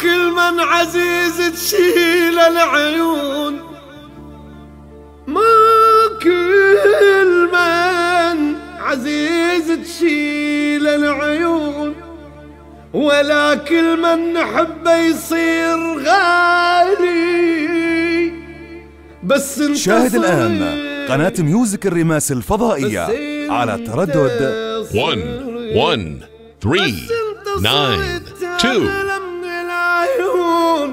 كل من عزيز تشيل العيون، مو كل من عزيز تشيل العيون، ولا كل من نحبه يصير غالي. بس انت شاهد الآن قناة ميوزك الرماس الفضائية على تردد 11392.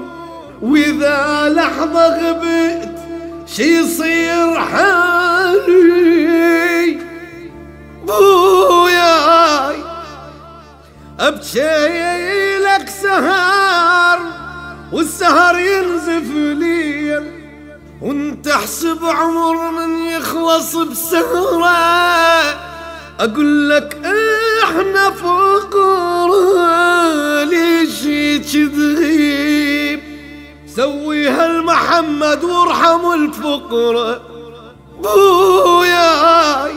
وإذا لحظة غبت شي يصير حالي. بوياي أبكي لك سهر والسهر ينزف لي، وانت احسب عمر من يخلص بسهرة. اقول لك احنا فقراء ليش تغيب، سويها المحمد وارحموا الفقراء. بوياي